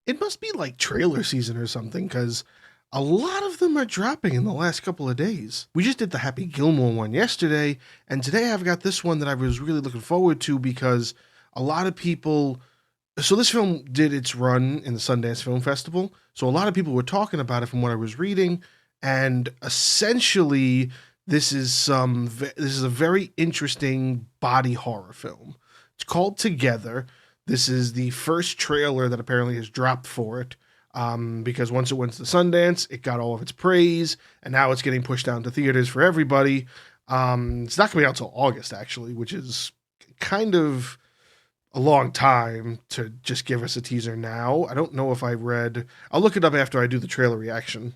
It must be like trailer season or something, because a lot of them are dropping in the last couple of days. We just did the Happy Gilmore one yesterday, and today I've got this one that I was really looking forward to because a lot of people. So this film did its run in the Sundance Film Festival. So a lot of people were talking about it from what I was reading, and essentially this is a very interesting body horror film. It's called Together. This is the first trailer that apparently has dropped for it. Because once it went to Sundance, it got all of its praise, and now it's getting pushed down to theaters for everybody. It's not coming out until August, actually, which is kind of a long time to just give us a teaser now. I don't know if I read. I'll look it up after I do the trailer reaction,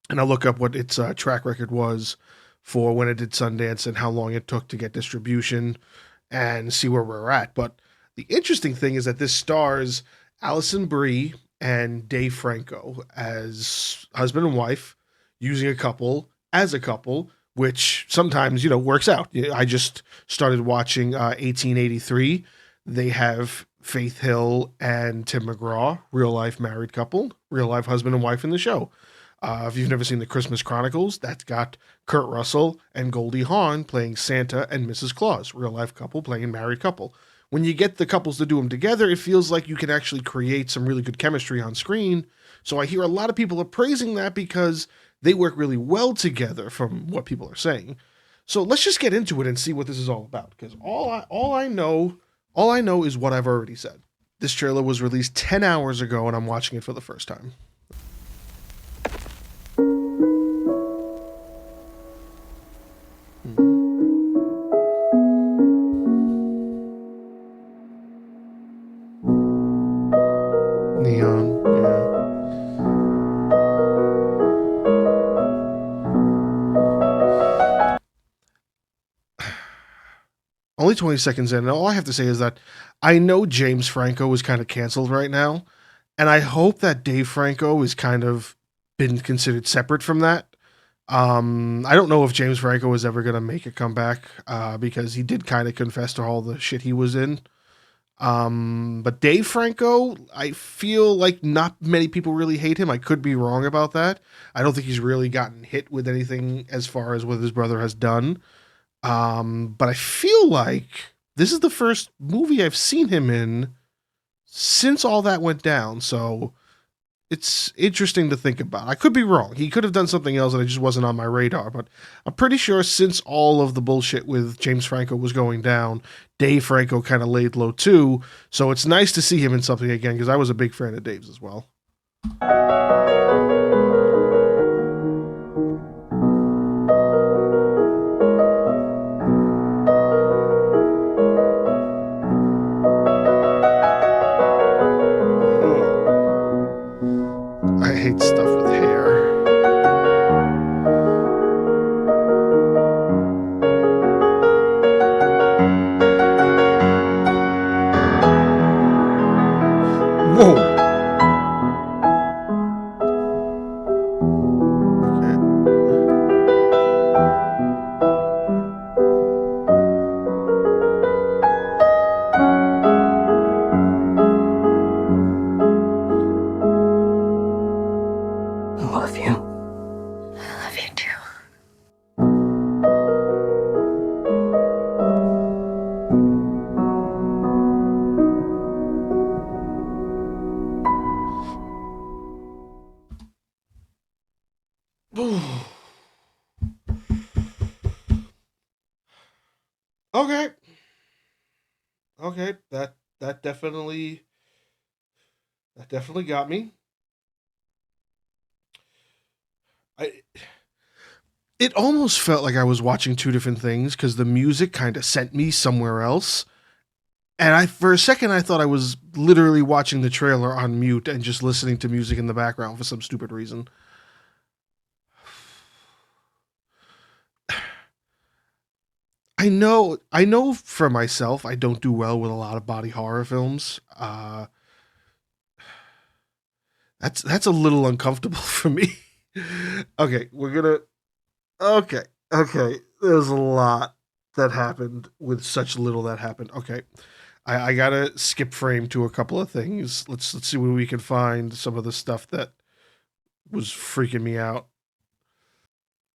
and I'll look up what its track record was for when it did Sundance and how long it took to get distribution and see where we're at. But the interesting thing is that this stars Alison Brie and Dave Franco as husband and wife, using a couple as a couple, which sometimes works out. I just started watching 1883. They have Faith Hill and Tim McGraw, real life married couple, real life husband and wife in the show. If you've never seen the Christmas Chronicles, that's got Kurt Russell and Goldie Hawn playing Santa and Mrs. Claus, real life couple playing married couple. When you get the couples to do them together, it feels like you can actually create some really good chemistry on screen. So I hear a lot of people are praising that because they work really well together, from what people are saying. So let's just get into it and see what this is all about. Because all I know is what I've already said. This trailer was released 10 hours ago, and I'm watching it for the first time. Neon, yeah. Only 20 seconds in, and all I have to say is that I know James Franco is kind of canceled right now, and I hope that Dave Franco is kind of been considered separate from that. I don't know if James Franco is ever going to make a comeback because he did kind of confess to all the shit he was in. But Dave Franco, I feel like not many people really hate him. I could be wrong about that. I don't think he's really gotten hit with anything as far as what his brother has done. But I feel like this is the first movie I've seen him in since all that went down. So it's interesting to think about. I could be wrong. He could have done something else and it just wasn't on my radar. But I'm pretty sure since all of the bullshit with James Franco was going down, Dave Franco kind of laid low too. So it's nice to see him in something again because I was a big fan of Dave's as well. Ugh, I hate stuff with hair. Whoa. Okay. I love you. I love you too. Okay. Okay. That definitely got me. I It almost felt like I was watching two different things because the music kind of sent me somewhere else. And I, for a second, I thought I was literally watching the trailer on mute and just listening to music in the background for some stupid reason. I know for myself, I don't do well with a lot of body horror films. That's a little uncomfortable for me. Okay, we're gonna. Okay, okay. There's a lot. that happened with such little that happened. Okay. I gotta skip frame to a couple of things. Let's see where we can find some of the stuff that was freaking me out.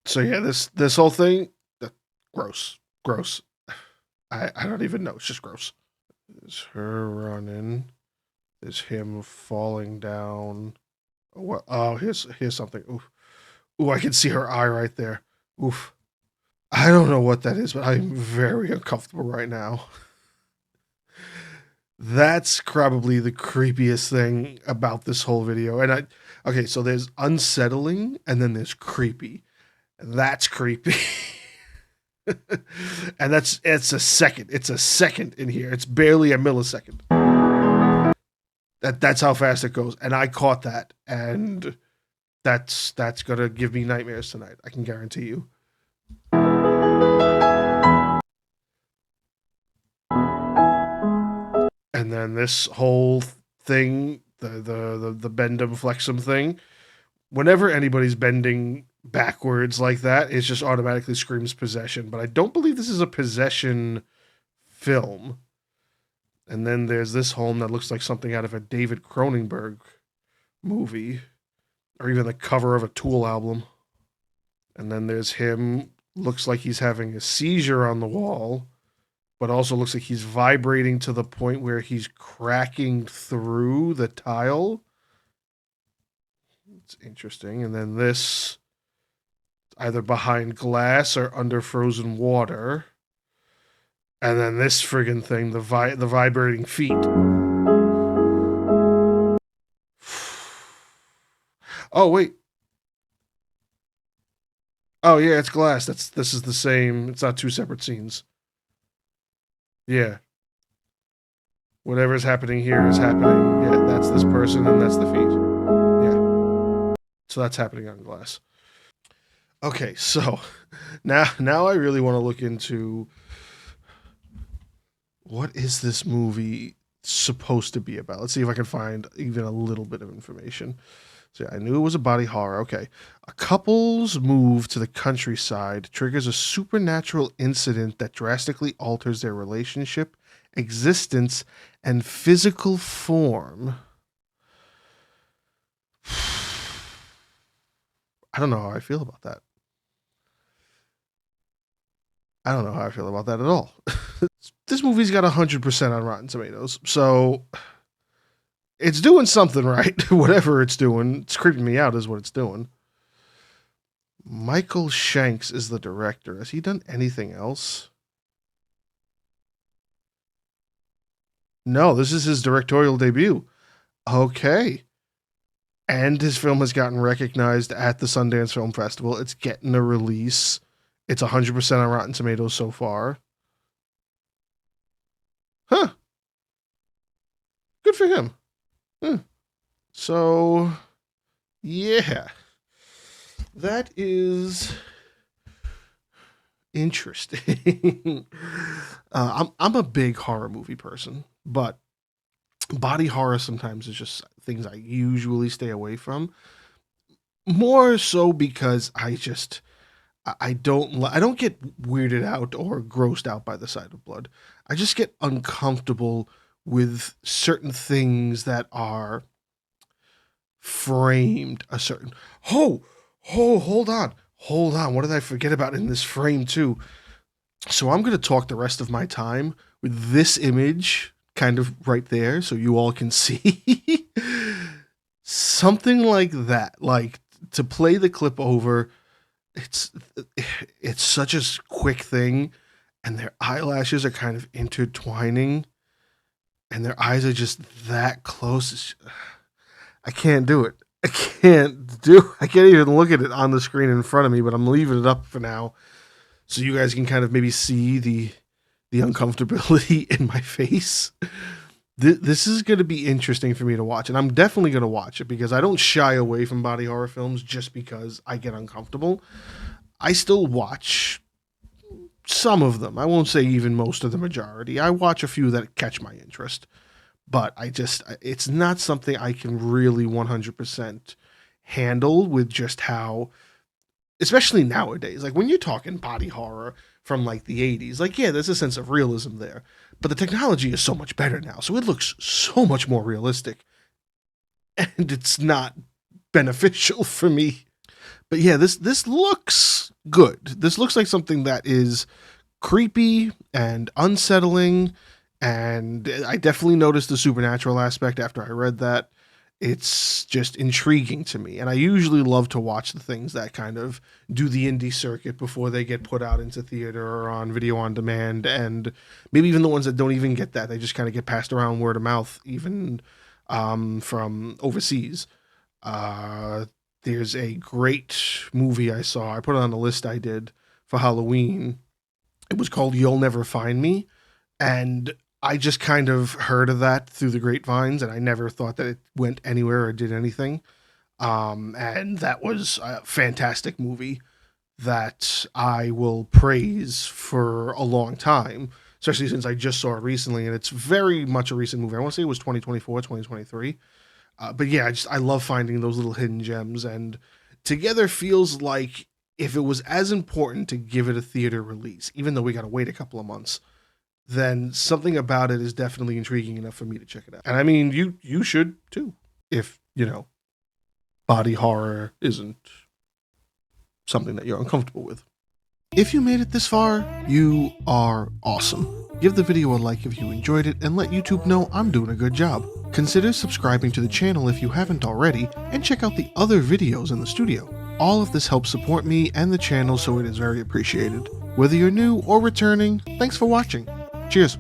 So yeah, this whole thing, gross, gross. I don't even know. It's just gross. There's her running. There's him falling down. What? Oh, here's something. Oof. Ooh, I can see her eye right there. Oof. I don't know what that is, but I'm very uncomfortable right now. That's probably the creepiest thing about this whole video. Okay, so there's unsettling and then there's creepy. That's creepy. And it's a second. It's a second in here. It's barely a millisecond. That's how fast it goes. And I caught that. And that's gonna give me nightmares tonight. I can guarantee you. And then this whole thing, the bendum flexum thing, whenever anybody's bending backwards like that, it just automatically screams possession. But I don't believe this is a possession film. And then there's this home that looks like something out of a David Cronenberg movie, or even the cover of a Tool album. And then there's him, looks like he's having a seizure on the wall, but also looks like he's vibrating to the point where he's cracking through the tile. It's interesting. And then this, either behind glass or under frozen water. And then this friggin' thing, the vibrating feet. Oh, wait. Oh, yeah, it's glass. This is the same. It's not two separate scenes. Yeah. Whatever's happening here is happening. Yeah, that's this person and that's the feet. Yeah. So that's happening on glass. Okay, so now I really want to look into what is this movie supposed to be about. Let's see if I can find even a little bit of information. So yeah, I knew it was a body horror. Okay. A couple's move to the countryside triggers a supernatural incident that drastically alters their relationship, existence, and physical form. I don't know how I feel about that. I don't know how I feel about that at all. This movie's got 100% on Rotten Tomatoes, so it's doing something right. Whatever it's doing, it's creeping me out is what it's doing. Michael Shanks is the director. Has he done anything else? No, this is his directorial debut. Okay. And his film has gotten recognized at the Sundance Film Festival. It's getting a release. It's 100% on Rotten Tomatoes so far. Huh. Good for him. So, yeah. That is interesting. I'm a big horror movie person, but body horror sometimes is just things I usually stay away from. More so because I don't get weirded out or grossed out by the sight of blood. I just get uncomfortable with certain things that are framed a certain. Hold on. Hold on. What did I forget about in this frame too? So I'm going to talk the rest of my time with this image kind of right there so you all can see. Something like that. Like to play the clip over, it's such a quick thing and their eyelashes are kind of intertwining and their eyes are just that close. I can't do it. I can't even look at it on the screen in front of me, but I'm leaving it up for now so you guys can kind of maybe see the uncomfortability in my face. This is going to be interesting for me to watch, and I'm definitely going to watch it because I don't shy away from body horror films just because I get uncomfortable. I still watch some of them. I won't say even most of the majority. I watch a few that catch my interest. But it's not something I can really 100% handle with just how, especially nowadays, like when you're talking body horror, from like the 80s. Like, yeah, there's a sense of realism there, but the technology is so much better now. So it looks so much more realistic, and it's not beneficial for me. But yeah, this looks good. This looks like something that is creepy and unsettling, and I definitely noticed the supernatural aspect after I read that. It's just intriguing to me, and I usually love to watch the things that kind of do the indie circuit before they get put out into theater or on video on demand, and maybe even the ones that don't even get that, they just kind of get passed around word of mouth, even from overseas. There's a great movie I saw. I put it on the list I did for Halloween. It was called You'll Never Find Me, and I just kind of heard of that through the grapevines, and I never thought that it went anywhere or did anything. And that was a fantastic movie that I will praise for a long time, especially since I just saw it recently, and it's very much a recent movie. I want to say it was 2024, 2023. But yeah, I love finding those little hidden gems, and Together feels like if it was as important to give it a theater release, even though we got to wait a couple of months, then something about it is definitely intriguing enough for me to check it out. And I mean, you should too, if body horror isn't something that you're uncomfortable with. If you made it this far, you are awesome. Give the video a like if you enjoyed it, and let YouTube know I'm doing a good job. Consider subscribing to the channel if you haven't already, and check out the other videos in the studio. All of this helps support me and the channel, so it is very appreciated. Whether you're new or returning, thanks for watching. Cheers.